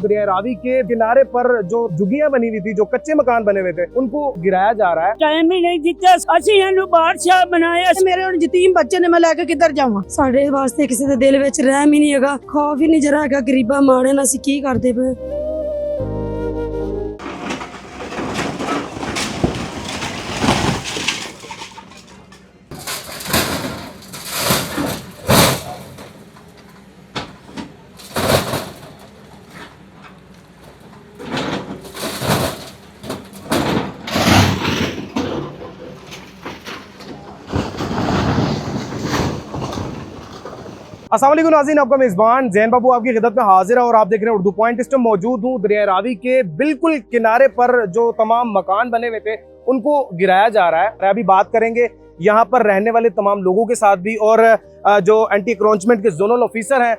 दरिया रावी के किनारे पर जो झुग्गियां बनी हुई थी, जो कच्चे मकान बने हुए थे, उनको गिराया जा रहा है। टाइम ही नहीं दिता, ਅਸੀਂ ਇਹਨੂੰ ਬਾਦਸ਼ਾਹ ਬਣਾਇਆ। ਮੇਰੇ ਹੁਣ ਯਤੀਮ ਬੱਚੇ ਨੇ, ਮੈਂ ਲੈ ਕੇ ਕਿੱਧਰ ਜਾਵਾਂ? ਸਾਡੇ ਵਾਸਤੇ ਕਿਸੇ ਦੇ ਦਿਲ ਵਿੱਚ ਰਹਿਮ ਹੀ ਨਹੀਂ ਹੈਗਾ, ਖੌਫ ਹੀ ਨਹੀਂ ਜਰਾ ਹੈਗਾ ਗਰੀਬਾਂ ਮਾੜੇ ਨਾਲ ਅਸੀਂ ਕੀ ਕਰਦੇ ਪਏ। अस्सलाम वालेकुम नाज़रीन, आपका मेज़बान ज़ैन बाबू आपकी खिदमत में हाजिर है और आप देख रहे हैं उर्दू पॉइंट। इस टाइम मौजूद हूँ दरिया रावी के बिल्कुल किनारे पर जो तमाम मकान बने हुए थे उनको गिराया जा रहा है। अभी बात करेंगे यहाँ पर रहने वाले तमाम लोगों के साथ भी, और जो एंटी एंक्रोचमेंट के जोनल ऑफिसर हैं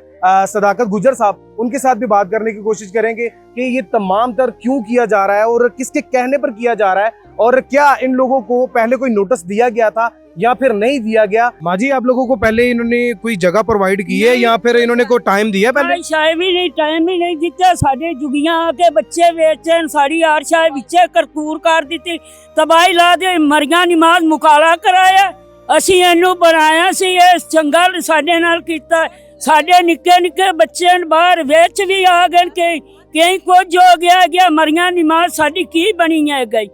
सदाकत गुजर साहब, उनके साथ भी बात करने की कोशिश करेंगे कि ये तमाम तर क्यों किया जा रहा है और किसके कहने पर किया जा रहा है, और क्या इन लोगों को पहले कोई नोटिस दिया गया था या फिर नहीं दिया गया। माजी, आप लोगों को पहले इन्होंने कोई जगह प्रोवाइड की है या फिर इन्होंने कोई टाइम दिया पहले? शायद भी नहीं, टाइम ही नहीं दिता। साडे जुगियां आके बच्चे वेचन साड़ी आरशाय विचे करतूर कर दी, तबाही ला दे, मरियां नमाज मुकाला कराया। ਅਸੀਂ ਇਹਨੂੰ ਬਣਾਇਆ ਸੀ, ਇਹ ਚੰਗਾ ਸਾਡੇ ਨਾਲ ਕੀਤਾ। ਸਾਡੇ ਨਿੱਕੇ ਨਿੱਕੇ ਬੱਚੇ ਬਾਹਰ ਵੇਚ ਵੀ ਆ ਗਏ ਕਿ ਕਈ ਕੁਝ ਹੋ ਗਿਆ ਮਰੀਆਂ ਨਮਾਜ਼ ਸਾਡੀ ਕੀ ਬਣੀ ਹੈ ਗਈ।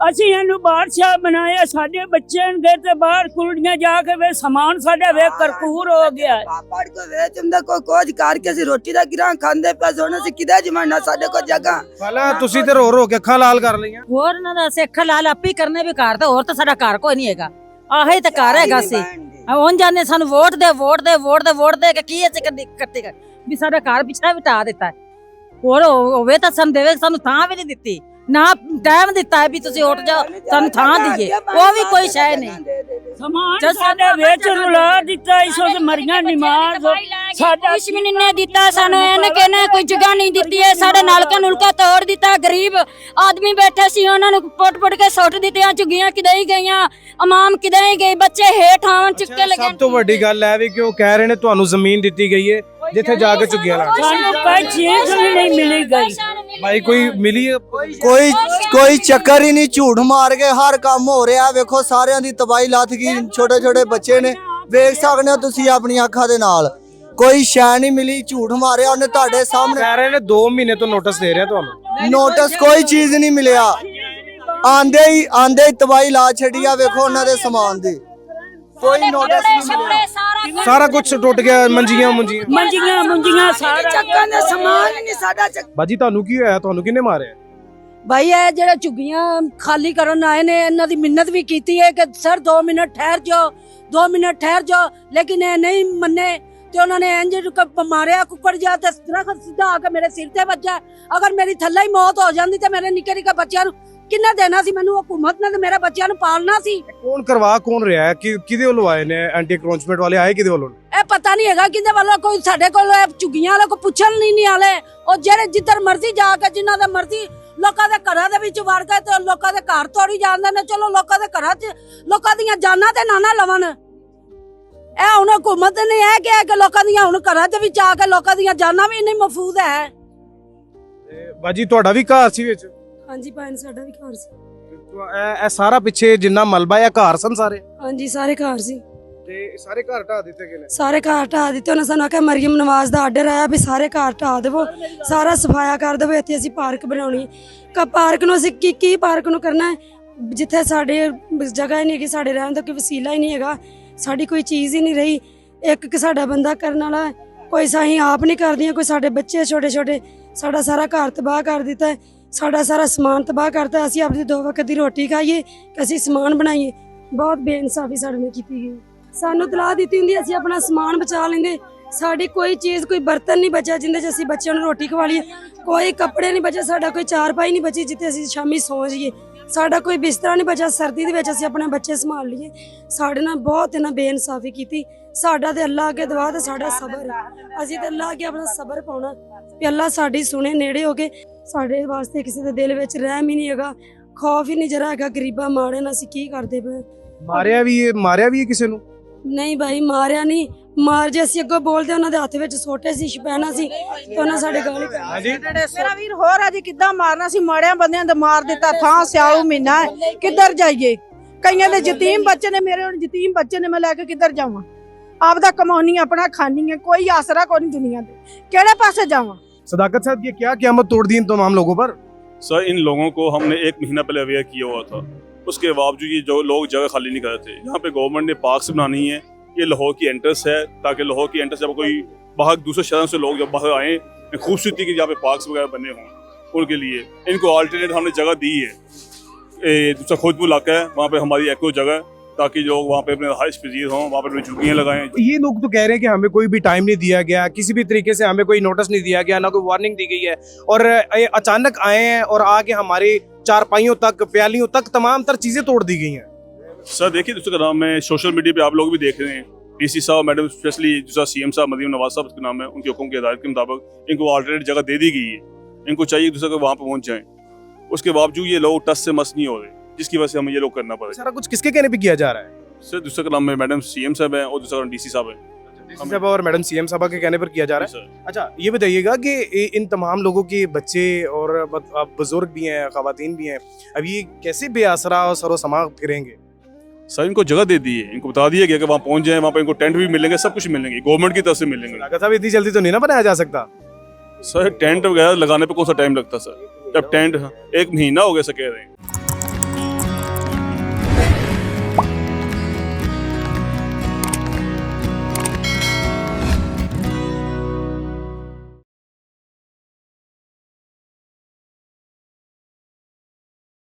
ਅਸੀਂ ਇਹਨੂੰ ਬਾਦਸ਼ਾਹ ਬਣਾਇਆ। ਸਾਡੇ ਬੱਚੇ ਗਏ ਤੇ ਬਾਹਰ ਕੁੜੀਆਂ ਜਾ ਕੇ ਵੇ ਸਮਾਨ ਸਾਡਾ ਵੇ ਕਰਕੂਰ ਹੋ ਗਿਆ। ਪਾਪੜ ਕੋ ਵੇਚ ਹੁੰਦਾ ਕੋਈ ਕੋਝ ਕਰਕੇ ਅਸੀਂ ਰੋਟੀ ਦਾ ਗਿਰਾਂ ਖਾਂਦੇ ਪਏ, ਸੋਣਾ ਸੀ ਕਿਦਾ ਜਮਾਨਾ ਸਾਡੇ ਕੋਲ ਜਗ੍ਹਾ। ਪਹਿਲਾਂ ਤੁਸੀਂ ਤੇ ਰੋ ਕੇ ਅੱਖਾਂ ਲਾਲ ਕਰ ਲਈਆਂ। ਹੋਰ ਉਹਨਾਂ ਦਾ ਅੱਖਾਂ ਲਾਲ ਆਪੇ ਕਰਨੇ ਵੀ ਘਰ ਤੇ, ਹੋਰ ਤਾਂ ਸਾਡਾ ਘਰ ਕੋਈ ਨਹੀਂ ਹੈਗਾ। ਆਹੀ ਤਾਂ ਘਰ ਹੈਗਾ ਸੀ। ਹੁਣ ਜਾਨੇ ਸਾਨੂੰ ਵੋਟ ਦੇ ਕੇ ਕੀ ਅਸੀਂ ਕਰਤੇ ਵੀ ਸਾਡਾ ਘਰ ਪਿਛੜਾ ਵਿਟਾ ਦਿੱਤਾ। ਹੋਰ ਹੋਵੇ ਤਾਂ ਸਾਨੂੰ ਦੇਵੇ, ਸਾਨੂੰ ਥਾਂ ਵੀ ਨਹੀਂ ਦਿੱਤੀ, ਨਾ ਟਾਈਮ ਦਿੱਤਾ ਹੈ ਵੀ ਤੁਸੀਂ ਉੱਠ ਜਾਓ ਸਾਨੂੰ ਥਾਂ ਦਈਏ, ਉਹ ਵੀ ਕੋਈ ਸ਼ੈ ਨਹੀਂ। ਸਮਾਨ ਸਾਡਾ ਵੇਚ ਰੁਲਾ ਦਿੱਤਾ। ਇਸ ਵਕਤ ਮਰੀਆਂ ਨਮਾਜ਼ ਸਾਡਾ ਕੁਛ ਵੀ ਨਹੀਂ ਦਿੱਤਾ ਸਾਨੂੰ। ਇਹਨੇ ਕਹਿੰਦੇ ਕੋਈ ਜਗ੍ਹਾ ਨਹੀਂ ਦਿੱਤੀ ਹੈ। ਸਾਡਾ ਨਲਕਾ ਤੋੜ ਦਿੱਤਾ। ਗਰੀਬ ਆਦਮੀ ਬੈਠੇ ਸੀ, ਉਹਨਾਂ ਨੂੰ ਪੁੱਟ ਕੇ ਸੁੱਟ ਦਿੱਤੀਆਂ। ਝੁੱਗੀਆਂ ਕਿਦਾਂ ਹੀ ਗਈਆਂ, ਇਮਾਮ ਕਿਦਾਂ ਹੀ ਗਏ, ਬੱਚੇ ਹੇਠ ਆਵਣ ਚੁੱਕੇ ਲਗੇ। ਸਭ ਤੋਂ ਵੱਡੀ ਗੱਲ ਹੈ ਵੀ ਕਿ ਉਹ ਕਹਿ ਰਹੇ ਨੇ ਤੁਹਾਨੂੰ ਜ਼ਮੀਨ ਦਿੱਤੀ ਗਈ ਹੈ ਜਿੱਥੇ ਜਾ ਕੇ ਝੁੱਗੀਆਂ ਲਾ। ਸਾਨੂੰ ਕੋਈ ਚੀਜ਼ ਵੀ ਨਹੀਂ ਮਿਲੀ ਗਈ। भाई कोई मिली है? कोई चक्कर ही नहीं, झूठ मार के हर काम हो रहा। वेखो सारिਆਂ ਦੀ ਤਬਾਹੀ ਲੱਥ ਗਈ, ਛੋਟੇ ਛੋਟੇ ਬੱਚੇ ਨੇ, ਵੇਖ ਸਕਦੇ ਹੋ ਤੁਸੀਂ ਆਪਣੀਆਂ ਅੱਖਾਂ ਦੇ ਨਾਲ। ਕੋਈ ਸ਼ੈ ਨਹੀਂ ਮਿਲੀ, ਝੂਠ ਮਾਰਿਆ ਉਹਨੇ ਤੁਹਾਡੇ ਸਾਹਮਣੇ। कह रहे हैं 2 महीने तो नोटिस दे रहे हैं ਤੁਹਾਨੂੰ। ਨੋਟਿਸ ਕੋਈ ਚੀਜ਼ ਨਹੀਂ ਮਿਲਿਆ, ਆਂਦੇ ਹੀ ਤਬਾਹੀ ਲਾ ਛੱਡੀ ਆ। ਵੇਖੋ ਉਹਨਾਂ ਦੇ ਸਮਾਨ ਦੀ ਕੋਈ ਨੋਟਿਸ ਨਹੀਂ ਮਿਲਿਆ। सारा कुछ टुट गया, मंजियां ਮੁੰਜੀਆਂ ਸਾਰਾ ਚੱਕਾਂ ਦਾ ਸਮਾਨ ਹੀ ਨਹੀਂ ਸਾਡਾ। ਬਾਜੀ ਤੁਹਾਨੂੰ ਕੀ ਹੋਇਆ? ਤੁਹਾਨੂੰ ਕਿਹਨੇ ਮਾਰਿਆ? ਭਾਈ ਇਹ ਜਿਹੜੇ ਝੁੱਗੀਆਂ ਖਾਲੀ ਕਰਨ ਆਏ ਨੇ, ਇਹਨਾਂ ਦੀ ਮਿੰਨਤ ਵੀ ਕੀਤੀ ਹੈ ਕਿ ਸਰ 2 ਮਿੰਟ ਠਹਿਰ ਜਾਓ, ਲੇਕਿਨ ਇਹ ਨਹੀਂ ਮੰਨੇ ਤੇ ਉਹਨਾਂ ਨੇ ਇੰਜ ਮਾਰਿਆ ਕੁੱਕੜ ਜਿਹਾ ਤੇ ਦਰਖਤ ਸਿੱਧਾ ਆ ਕੇ ਮੇਰੇ ਸਿਰ ਤੇ ਵੱਜਾ। ਅਗਰ ਮੇਰੀ ਥੱਲੇ ਹੀ ਮੌਤ ਹੋ ਜਾਂਦੀ ਤੇ ਮੇਰੇ ਨਿੱਕੇ ਨਿੱਕੇ ਬੱਚਿਆਂ ਨੂੰ ਕਿੰਨਾ ਦੇਣਾ ਸੀ? ਮੈਨੂੰ ਹਕੂਮਤ ਨੇ ਤੇ ਮੇਰੇ ਬੱਚਿਆਂ ਨੂੰ ਪਾਲਣਾ ਸੀ। ਕੌਣ ਕਰਵਾ ਕੌਣ ਰਿਹਾ ਹੈ? ਕਿਹਦੇ ਵੱਲੋਂ ਆਏ ਨੇ? ਐਂਟੀ ਐਨਕਰੋਚਮੈਂਟ ਵਾਲੇ ਆਏ ਕਿਹਦੇ ਵੱਲੋਂ? ਇਹ ਪਤਾ ਨਹੀਂ ਹੈਗਾ ਕਿਹਦੇ ਵੱਲੋਂ। ਕੋਈ ਸਾਡੇ ਕੋਲ ਝੁੱਗੀਆਂ ਵਾਲੇ ਕੋ ਪੁੱਛਣ ਨਹੀਂ ਆਲੇ। ਉਹ ਜਿਹੜੇ ਜਿੱਧਰ ਮਰਜ਼ੀ ਜਾ ਕੇ ਜਿਨ੍ਹਾਂ ਦਾ ਮਰਜ਼ੀ ਲੋਕਾਂ ਦੇ ਘਰਾਂ ਦੇ ਵਿੱਚ ਵੜ ਕੇ ਤੇ ਲੋਕਾਂ ਦੇ ਘਰ ਤੋੜੀ ਜਾਂਦੇ ਨੇ। ਚਲੋ ਲੋਕਾਂ ਦੇ ਘਰਾਂ 'ਚ ਲੋਕਾਂ ਦੀਆਂ ਜਾਨਾਂ ਤੇ ਨਾ ਲਵਣ। ਇਹ ਹੁਣ ਹਕੂਮਤ ਨੇ ਇਹ ਕਿਹਾ ਕਿ ਲੋਕਾਂ ਦੀਆਂ ਹੁਣ ਘਰਾਂ ਦੇ ਵਿੱਚ ਆ ਕੇ ਲੋਕਾਂ ਦੀਆਂ ਜਾਨਾਂ ਵੀ ਨਹੀਂ ਮਹਿਫੂਜ਼ ਹੈ। ਬਾਜੀ ਤੁਹਾਡਾ ਵੀ ਘਰ ਸੀ ਵਿੱਚ? ਹਾਂਜੀ ਭਾਈ, ਸਾਡਾ ਵੀ ਘਰ ਸੀ। ਇਹ ਸਾਰਾ ਪਿੱਛੇ ਜਿੰਨਾ ਮਲਬਾ ਹੈ ਘਰ ਸਨ ਸਾਰੇ? ਹਾਂਜੀ ਸਾਰੇ ਘਰ ਸੀ। ਤੇ ਸਾਰੇ ਘਰ ਢਾ ਦਿੱਤੇ ਗਏ ਨੇ? ਸਾਰੇ ਘਰ ਢਾ ਦਿੱਤੇ। ਉਹਨਾਂ ਸਾਨੂੰ ਆਖਿਆ ਮਰੀਮ ਨਵਾਜ਼ ਦਾ ਆਰਡਰ ਆਇਆ ਵੀ ਸਾਰੇ ਘਰ ਢਾ ਦੇਵੋ, ਸਾਰਾ ਸਫਾਇਆ ਕਰ ਦੇਵੋ, ਇੱਥੇ ਅਸੀਂ ਪਾਰਕ ਬਣਾਉਣੀ। ਪਾਰਕ ਨੂੰ ਅਸੀਂ ਕੀ ਪਾਰਕ ਨੂੰ ਕਰਨਾ ਹੈ ਜਿੱਥੇ ਸਾਡੇ ਜਗ੍ਹਾ ਹੀ ਨਹੀਂ ਹੈਗੀ, ਸਾਡੇ ਰਹਿਣ ਦਾ ਕੋਈ ਵਸੀਲਾ ਹੀ ਨਹੀਂ ਹੈਗਾ, ਸਾਡੀ ਕੋਈ ਚੀਜ਼ ਹੀ ਨਹੀਂ ਰਹੀ। ਇੱਕ ਸਾਡਾ ਬੰਦਾ ਕਰਨ ਵਾਲਾ, ਕੋਈ ਅਸੀਂ ਆਪ ਨਹੀਂ ਕਰਦੀਆਂ, ਕੋਈ ਸਾਡੇ ਬੱਚੇ ਛੋਟੇ ਛੋਟੇ। ਸਾਡਾ ਸਾਰਾ ਘਰ ਤਬਾਹ ਕਰ ਦਿੱਤਾ, ਸਾਡਾ ਸਾਰਾ ਸਮਾਨ ਤਬਾਹ ਕਰਤਾ। ਅਸੀਂ ਆਪਣੀ 2 ਵਕਤ ਦੀ ਰੋਟੀ ਖਾਈਏ ਕਿ ਅਸੀਂ ਸਮਾਨ ਬਣਾਈਏ। ਬਹੁਤ ਬੇਇਨਸਾਫੀ ਸਾਡੇ ਨਾਲ ਕੀਤੀ ਗਈ। ਸਾਨੂੰ ਤਲਾਹ ਦਿੱਤੀ ਹੁੰਦੀ ਅਸੀਂ ਆਪਣਾ ਸਮਾਨ ਬਚਾ ਲੈਂਦੇ। ਸਾਡੀ ਕੋਈ ਚੀਜ਼, ਕੋਈ ਬਰਤਨ ਨਹੀਂ ਬਚਿਆ ਜਿੰਦੇ 'ਚ ਅਸੀਂ ਬੱਚਿਆਂ ਨੂੰ ਰੋਟੀ ਖਵਾ ਲਈਏ, ਕੋਈ ਕੱਪੜੇ ਨਹੀਂ ਬਚੇ, ਸਾਡਾ ਕੋਈ ਚਾਰਪਾਈ ਨਹੀਂ ਬਚੀ ਜਿੱਥੇ ਅਸੀਂ ਸ਼ਾਮੀ ਸੌਂ ਜਾਈਏ, ਸਾਡਾ ਕੋਈ ਬਿਸਤਰਾ ਨਹੀਂ ਬਚਾ ਸਰਦੀ ਦੇ ਵਿੱਚ ਅਸੀਂ ਆਪਣੇ ਬੱਚੇ ਸੰਭਾਲ ਲਈਏ। ਸਾਡੇ ਨਾਲ ਬਹੁਤ ਇਹਨਾਂ ਬੇਇਨਸਾਫੀ ਕੀਤੀ। ਸਾਡਾ ਤੇ ਅੱਲਾਹ ਅੱਗੇ ਦੁਆ ਤੇ ਸਾਡਾ ਸਬਰ ਹੈ। ਅਸੀਂ ਤੇ ਅੱਲਾਹ ਅੱਗੇ ਆਪਣਾ ਸਬਰ ਪਾਉਣਾ ਵੀ ਅੱਲਾਹ ਸਾਡੀ ਸੁਣੇ ਨੇੜੇ ਹੋ ਕੇ। ਸਾਡੇ ਵਾਸਤੇ ਕਿਸੇ ਦੇ ਦਿਲ ਵਿੱਚ ਰਹਿਮ ਹੀ ਨਹੀਂ ਹੈਗਾ, ਖੌਫ ਹੀ ਨਹੀਂ ਜਰਾ ਹੈਗਾ ਗਰੀਬਾਂ ਮਾੜੇ ਨਾਲ ਅਸੀਂ ਕੀ ਕਰਦੇ ਪਏ। ਮਾਰਿਆ ਵੀ ਹੈ ਕਿਸੇ ਨੂੰ? ਨਹੀਂ ਭਾਈ ਮਾਰਿਆ ਨਹੀਂ, ਮਾਰ ਜੇ ਅਸੀਂ ਅੱਗੋਂ ਬੋਲਦੇ ਉਹਨਾਂ ਦੇ ਹੱਥ ਵਿੱਚ ਸੋਟੇ ਸੀ ਸ਼ਪੈਨਾ ਸੀ ਤੇ ਉਹਨਾਂ ਸਾਡੇ ਗਾਲੀ ਪੈ हाँ जी ਮੇਰਾ ਵੀਰ ਹੋਰ ਅੱਜ ਕਿੱਦਾਂ ਮਾਰਨਾ ਸੀ ਮਾੜਿਆਂ ਬੰਦਿਆਂ ਦੇ ਮਾਰ ਦਿੱਤਾ ਥਾਂ ਸਿਆਲੂ ਮਹੀਨਾ ਹੈ, ਕਿੱਧਰ ਜਾਈਏ। ਕਈਆਂ ਦੇ ਯਤੀਮ ਬੱਚੇ ਨੇ, ਮੇਰੇ ਹੁਣ ਯਤੀਮ ਬੱਚੇ ਨੇ, ਮੈਂ ਲੈ ਕੇ ਕਿੱਧਰ ਜਾਵਾਂ। ਆਪਦਾ ਕਮਾਉਣੀ ਆਪਣਾ ਖਾਣੀ है, कोई आसरा कोई नहीं दुनिया दे, केड़े पासे जावां। सदाकत साहब ये क्या क़यामत तोड़ दी इन तमाम लोगों पर? सर इन लोगों को हमने 1 महीना पहले अवेयर किया हुआ था, उसके बावजूद ये जो लोग जगह खाली नहीं कर रहे थे। यहाँ पे गवर्नमेंट ने पार्क्स बनानी है, ये लाहौर की एंट्रेंस है, ताकि लाहौर की एंट्रेंस जब कोई बाहर दूसरे शहरों से लोग जब बाहर आए, खूबसूरती के यहाँ पे पार्क्स वगैरह बने हों उनके लिए। इनको अल्टरनेट हमने जगह दी है। दूसरा खोजपुर इलाका है, वहाँ पे हमारी एको जगह, ताकि लोग वहाँ पे अपने रहाइश पजीर हों, वहाँ पे अपनी झुग्गियाँ लगाएं। ये लोग तो कह रहे हैं कि हमें कोई भी टाइम नहीं दिया गया, किसी भी तरीके से हमें कोई नोटिस नहीं दिया गया, ना कोई वार्निंग दी गई है, और ये अचानक आए हैं और आके हमारे चारपाइयों तक, प्यालियों तक तमाम तर चीजें तोड़ दी गई हैं। सर देखिए, दूसरे का नाम है, सोशल मीडिया पे आप लोग भी देख रहे हैं, डीसी साहब मैडम स्पेशली दूसरा CM साहब मरीम नवाज साहब के नाम है, उनके हुक्म की हिदायत के मुताबिक इनको अल्टरनेट जगह दे दी गई है। इनको चाहिए दूसरे को वहाँ पे पहुँच जाएं, उसके बावजूद ये लोग टस से मस नहीं हो रहे, जिसकी वजह से हमें ये लोग करना पड़ेगा। सारा कुछ किसके कहने पे किया जा रहा है? सर दूसरे का नाम है मैडम CM साहब है, और दूसरा का DC साहब है। डीसी साहब और मैडम CM साहब के कहने पर किया जा रहा है। सर अच्छा ये बताइएगा कि इन तमाम लोगों के बच्चे और बुजुर्ग भी हैं, खवातीन भी हैं, अब ये कैसे बेआसरा और सरोसमा फिरेंगे? सर इनको जगह दे दी है, इनको बता दिया गया कि वहाँ पहुँच जाएं, वहाँ पे इनको टेंट भी मिलेंगे, सब कुछ मिलेंगे, गवर्नमेंट की तरफ से मिलेंगे। सदाकत साहब इतनी जल्दी तो नहीं ना बनाया जा सकता? सर टेंट वगैरह लगाने पे कौन सा टाइम लगता सर, जब टेंट 1 महीना हो गया सर कह रहे हैं।